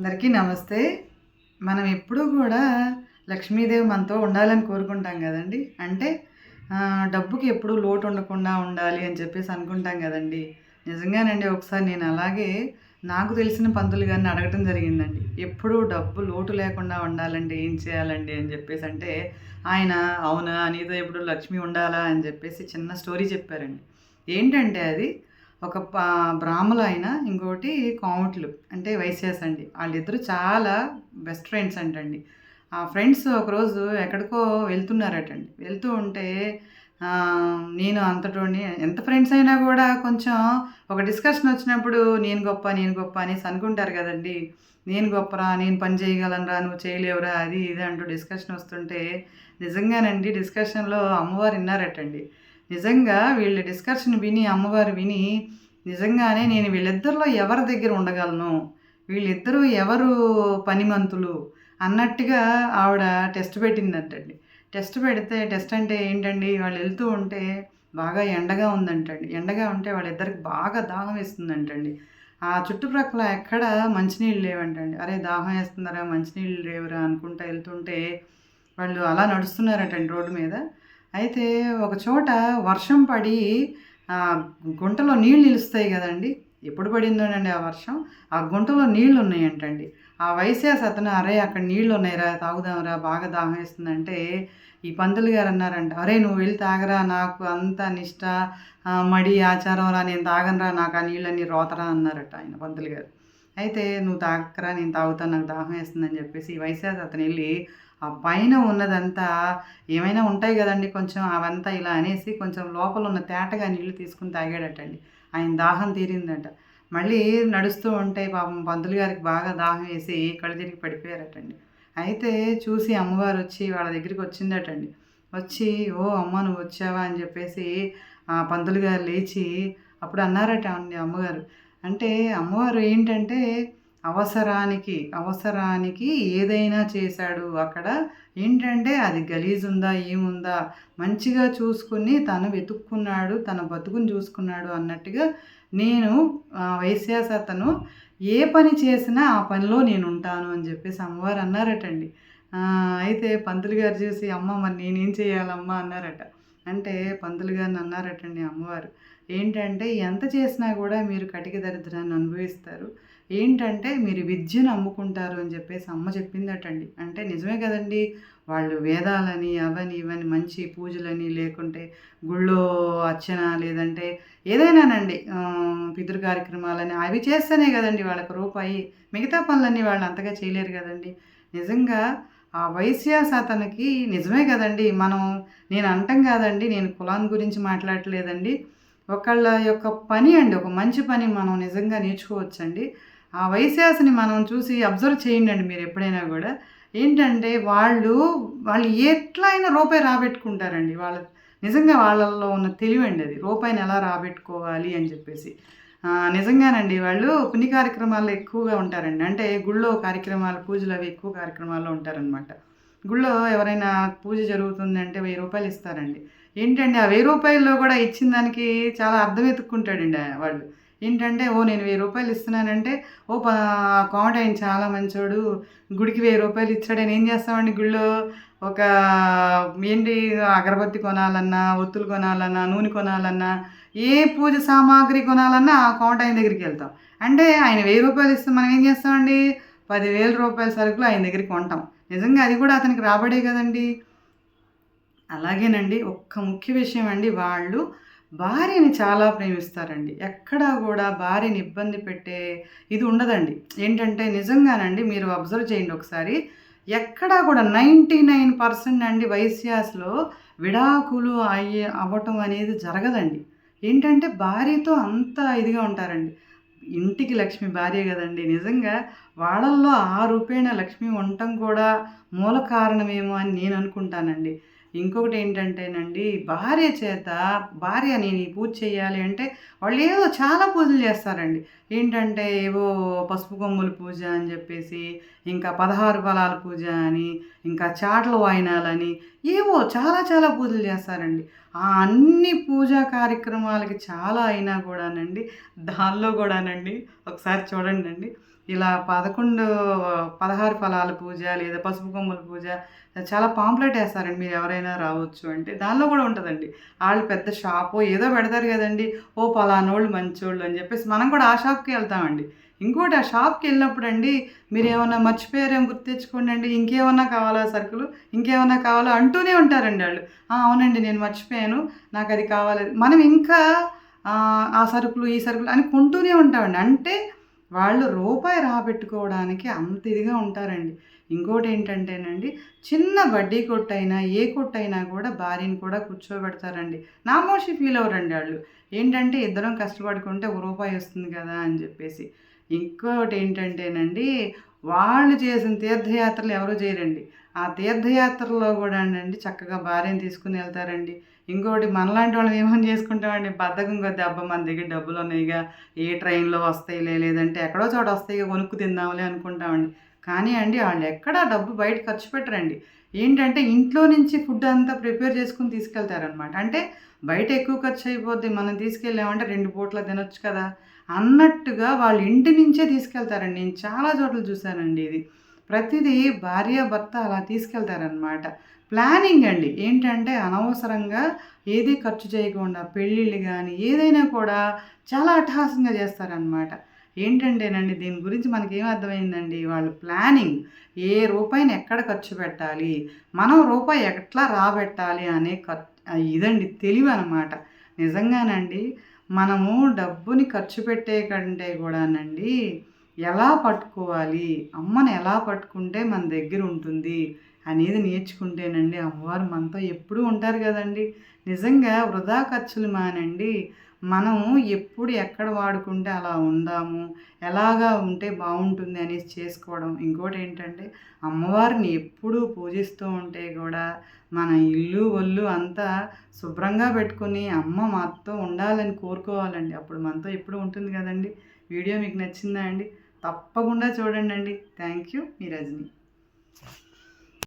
అందరికీ నమస్తే. మనం ఎప్పుడూ కూడా లక్ష్మీదేవి మనతో ఉండాలని కోరుకుంటాం గదండీ! అంటే డబ్బుకి ఎప్పుడూ లోటు ఉండకుండా ఉండాలి అని చెప్పేసి అనుకుంటాం గదండీ! నిజంగానండి ఒకసారి నేను అలాగే నాకు తెలిసిన పంతులు గారిని అడగటం జరిగిందండి. ఎప్పుడూ డబ్బు లోటు లేకుండా ఉండాలంటే ఏం చేయాలండి అని జెప్పేసంటే, ఆయన అవునా! నీతో ఎప్పుడు లక్ష్మి ఉండాలా అని జెప్పేసి చిన్న స్టోరీ చెప్పారండి. ఏంటంటే అది ఒక బ్రాహ్మలాయన, ఇంకోటి కోమట్లు అంటే వైశ్యాస్ అండి. ఆళ్ళిద్దరూ చాలా బెస్ట్ ఫ్రెండ్స్ అంటండి. ఆ ఫ్రెండ్స్ ఒకరోజు ఎక్కడికో వెళ్తున్నారటండి. వెళ్తూ ఉంటే నేను అంతటోడిని ఎంత ఫ్రెండ్స్ అయినా గూడా కొంచెం ఒక డిస్కషన్ వచ్చినప్పుడు నేను గొప్ప, నేను గొప్ప అనేసి అనుకుంటారు గదండీ! నేను గొప్పరా, నేను పని చేయగలనురా, నువ్వు చేయలేవురా అది ఇది అంటూ డిస్కషన్ వస్తుంటే నిజంగానండి డిస్కషన్‌లో అమ్మవారు ఇన్నారటండి. నిజంగా వీళ్ళ డిస్కషన్ విని అమ్మవారు విని నిజంగానే నేను వీళ్ళిద్దరిలో ఎవరి దగ్గర ఉండగలను? వీళ్ళిద్దరూ ఎవరు పనిమంతులు? అన్నట్టుగా ఆవిడ టెస్ట్ పెట్టిందంటండి. టెస్ట్ పెడితే టెస్ట్ అంటే ఏంటండి? వాళ్ళెళ్తూ ఉంటే బాగా ఎండగా ఉందంటండి. ఎండగా ఉంటే వాళ్ళిద్దరికి బాగా దాహం వేస్తుందంటండి. ఆ చుట్టుప్రక్కల ఎక్కడ మంచినీళ్ళు లేవంటండి. అరే! దాహం ఏస్తుందిరా, మంచినీళ్ళు లేవురా అనుకుంటా ఎళ్తుంటే వాళ్ళు అలా నడుస్తున్నారటండి రోడ్డు మీద. అయితే ఒక చోట వర్షం పడి ఆహ్, గుంటలో నీళ్ళు నిలుస్తాయి గదండీ! ఎప్పుడు పడిందోనండి ఆ వర్షం. ఆ గుంటలో నీళ్లున్నాయంటండి. ఆ వైశ్యాస్ అతను "అరేయ్! అక్కడ నీళ్లున్నాయిరా తాగుదాంరా బాగా దాహమేస్తుందంటే" ఈ పంతులు గారన్నారంట, "అరేయ్! నువ్వు వెళ్లి తాగరా నాకు అంత నిష్ట, మడి, ఆచారంరా నేను తాగనురా నాకు ఆ నీళ్ళన్నీ రోతరా" అన్నారట ఆయన పంతులు గారు. అయితే "నువ్వు తాగకురా నేను తాగుతాను నాకు దాహమేస్తుందని" జెప్పేసి ఈ వైశ్యాస్ అతనెళ్లి ఆ పైన ఉన్నదంతా ఏమైనా ఉంటాయి గదండీ కొంచెం అవంతా ఇలా అనేసి కొంచెం లోపలున్న తేటగా నీళ్లు తీసుకొని తాగాడటండి. ఆయన దాహం తీరిందట. మళ్ళీ నడుస్తూ ఉంటే పాపం పంతులు గారికి బాగా దాహం వేసి కళ్ళు తిరిగి పడిపోయారటండి. అయితే చూసి అమ్మవారొచ్చి వాళ్ళ దగ్గరికొచ్చిందటండి. వచ్చి "ఓహ్! అమ్మ నువ్వొచ్చావా?" అని జెప్పేసి పంతులు గారు లేచి అప్పుడు అన్నారట అండి అమ్మగారు. అంటే అమ్మవారు ఏంటంటే అవసరానికి ఏదైనా చేశాడు. అక్కడ ఏంటంటే అది గలీజుందా? ఏముందా? మంచిగా చూసుకొని తను వెతుక్కున్నాడు. తన బతుకుని చూసుకున్నాడు అన్నట్టుగా నేను వైశ్యాస్ అతను ఏ పని చేసినా ఆ పనిలో నేనుంటాను అని జెప్పేసి అమ్మవారు అన్నారటండి. అయితే పంతులు గారు చూసి "అమ్మ మరి నేనేం చేయాలమ్మా?" అన్నారట. అంటే పంతులు గారిని అన్నారటండి అమ్మవారు. ఏంటంటే ఎంత చేసినా గూడా మీరు కటిక దరిద్రాన్ని అనుభవిస్తారు. ఏంటంటే మీరు విద్యను అమ్ముకుంటారు అని జెప్పేసి అమ్మ చెప్పిందటండి. అంటే నిజమే గదండీ! వాళ్ళు వేదాలని, అవని, ఇవని మంచి పూజలని లేకుంటే గుళ్ళో అర్చన లేదంటే ఏదైనానండి పితృ కార్యక్రమాలని అవి చేస్తేనే గదండీ వాళ్ళకి రూపాయి. మిగతా పనులన్నీ వాళ్ళు అంతగా చేయలేరు గదండీ! నిజంగా ఆ వైశ్యాస్ అతనికి నిజమే గదండీ! నేను అనటం గాదండి. నేను కులాన్ని గురించి మాట్లాడట్లేదండి. ఒకళ్ళ యొక్క పని అండి. ఒక మంచి పని మనం నిజంగా నేర్చుకోవచ్చండి. ఆ వైశ్యాస్‌ని మనం చూసి అబ్జర్వ్ చేయండండి మీరెప్పుడైనా గూడా. ఏంటంటే వాళ్ళు ఎట్లా అయినా రూపాయి రాబెట్టుకుంటారండి. నిజంగా వాళ్ళలో ఉన్న తెలివండి అది. రూపాయిని ఎలా రాబెట్టుకోవాలి అని చెప్పేసి. నిజంగానండి వాళ్ళు పుణ్య కార్యక్రమాల్లో ఎక్కువగా ఉంటారండి. అంటే గుళ్ళో కార్యక్రమాలు, పూజలు అవి ఎక్కువ కార్యక్రమాల్లో ఉంటారనమాట. గుళ్ళో ఎవరైనా పూజ జరుగుతుందంటే రూ. 1000 ఇస్తారండి. ఏంటంటే ఆ రూ. 1000లో గూడా ఇచ్చిన దానికి చాలా అర్థం వెతుక్కుంటాడండి వాళ్ళు. ఏంటంటే ఓహ్! నేను రూ. 1000 ఇస్తున్నానంటే ఓహ్! కోమటాయన చాలా మంచోడు. గుడికి రూ. 1000 ఇచ్చాడని ఏం చేస్తామండి గుళ్ళో ఒక ఏంటి అగరబత్తి కొనాలన్నా, ఒత్తులు కొనాలన్నా, నూనె కొనాలన్నా, ఏ పూజ సామాగ్రి కొనాలన్నా ఆ కోమటాయన దగ్గరికెళ్తాం. అంటే ఆయన రూ. 1000 ఇస్తే మనం ఏం చేస్తామండి? రూ. 10,000 సరుకులు ఆయన దగ్గర కొంటాం. నిజంగా అది కూడా అతనికి రాబడే గదండీ! అలాగేనండి ఒక్క ముఖ్య విషయం అండి వాళ్ళు భార్యని చాలా ప్రేమిస్తారండి. ఎక్కడా గూడా భార్యని ఇబ్బంది పెట్టే ఇది ఉండదండి. ఏంటంటే నిజంగానండి మీరు అబ్జర్వ్ చేయండి ఒకసారి. ఎక్కడా కూడా 99% అండి వైశ్యాస్‌లో విడాకులు అవ్వటం అనేది జరగదండి. ఏంటంటే భార్యతో అంత ఇదిగా ఉంటారండి. ఇంటికి లక్ష్మి భార్య గదండీ! నిజంగా వాళ్ళల్లో ఆ రూపేణ లక్ష్మి ఉండటం కూడా మూల కారణమేమో అని నేననుకుంటానండి. ఇంకొకటేంటంటేనండి భార్య నేను ఈ పూజ చేయాలి అంటే వాళ్ళేదో చాలా పూజలు చేస్తారండి. ఏంటంటే ఏవో పసుపు కొమ్ముల పూజ అని జెప్పేసి, ఇంకా 16 బలాల పూజ అని, ఇంకా చాటల వాయినాలని ఏవో చాలా చాలా పూజలు చేస్తారండి. ఆ అన్ని పూజా కార్యక్రమాలకి చాలా అయినా గూడానండి దానిలో గూడానండి ఒకసారి చూడండండి. ఇలా 16 ఫలాల పూజ లేదా పసుపు కొమ్ముల పూజ చాలా పాంప్లెట్ ఏస్తారండి. మీరు ఎవరైనా రావచ్చు అంటే. దానిలో కూడా ఉంటదండి. ఆళ్ళు పెద్ద షాపో ఏదో పెడతారు గదండీ! ఓ పలానోళ్ళు మంచోళ్ళు అని జెప్పేసి మనం కూడా ఆ షాప్‌కే ఎళ్తామండి. ఇంకోటి ఆ షాప్‌కెళ్ళినప్పుడండి మీరేమన్నా మర్చిపోయారేమో గుర్తు తెచ్చుకోండండి. ఇంకేమన్నా కావాలా సరుకులు? ఇంకేమన్నా కావాలా? అంటూనే ఉంటారండి ఆళ్ళు. ఆ! అవునండి నేను మర్చిపోయాను. నాకది కావాలి. మనం ఇంకా ఆ సరుకులు, ఈ సరుకులు అని కొంటూనే ఉంటామండి. అంటే వాళ్ళు రూపాయి రాబెట్టుకోవడానికి అంత ఇదిగా ఉంటారండి. ఇంకోటేంటంటేనండి, చిన్న బడ్డీ కొట్టయినా, ఏ కొట్టయినా కూడా భార్యని కూడా కూర్చోబెడతారండి. నామోషీ ఫీల్ అవ్వరండి ఆళ్ళు. ఏంటంటే ఇద్దరం కష్టపడుకుంటే ఒక రూపాయి వస్తుంది కదా అని చెప్పేసి. ఇంకోటేంటంటేనండి, వాళ్ళు చేసిన తీర్థయాత్రలు ఎవరు చేయరండి. ఆ తీర్థయాత్రల్లో గూడానండి చక్కగా భార్యని తీసుకొని ఎళ్తారండి. ఇంకోటి మనలాంటి వాళ్ళం ఏమని చేసుకుంటామండి, బద్ధకం కొద్దీ అబ్బా! మన దగ్గర డబ్బులున్నాయిగా, ఏ ట్రైన్‌లో వస్తాయిలే, లేదంటే ఎక్కడో చోట వస్తాయిగా కొనుక్కు తిందాంలే అనుకుంటామండి. కానీ అండి ఆళ్ళెక్కడా డబ్బు బయట ఖర్చు పెట్టరండి. ఏంటంటే ఇంట్లో నుంచి ఫుడ్ అంతా ప్రిపేర్ చేసుకొని తీసుకెళ్తారనమాట. అంటే బయట ఎక్కువ ఖర్చయిపోద్ది. మనం తీసుకెళ్ళామంటే 2 పూటలా తినొచ్చు కదా! అన్నట్టుగా వాళ్ళ ఇంటి నుంచే తీసుకెళ్తారండి. నేను చాలా చోట్ల చూసానండి ఇది. ప్రతిదీ భార్యాభర్త అలా తీసుకెళ్తారనమాట. ప్లానింగ్ అండి. ఏంటంటే అనవసరంగా ఏది ఖర్చు చేయకుండా పెళ్ళిళ్ళు గానీ, ఏదైనా కూడా చాలా అట్టహాసంగా చేస్తారనమాట. ఏంటంటేనండి దీని గురించి మనకేం అర్థమైందండి, వాళ్ళు ప్లానింగ్. ఏ రూపాయిని ఎక్కడ ఖర్చు పెట్టాలి, మనం రూపాయి ఎట్లా రాబెట్టాలి అనే ఇదండి తెలివనమాట. నిజంగానండి మనము డబ్బుని ఖర్చు పెట్టే కంటే గూడానండి, ఎలా పట్టుకోవాలి, అమ్మని ఎలా పట్టుకుంటే మన దగ్గరుంటుంది అనేది నేర్చుకుంటేనండి అమ్మవారు మనతో ఎప్పుడూ ఉంటారు గదండీ! నిజంగా వృధా ఖర్చులు మానండి. మనము ఎప్పుడు ఎక్కడ వాడుకుంటే అలా ఉందాము, ఎలాగా ఉంటే బావుంటుంది అనేసి చేసుకోవడం. ఇంకోటేంటంటే అమ్మవారిని ఎప్పుడూ పూజిస్తూ ఉంటే గూడా మన ఇల్లు, ఒల్లు అంతా శుభ్రంగా పెట్టుకొని అమ్మ మనతో ఉండాలని కోరుకోవాలండి. అప్పుడు మనతో ఎప్పుడూ ఉంటుంది గదండీ! వీడియో మీకు నచ్చిందా అండి? తప్పకుండా చూడండండి. Thank you. మీ రజని.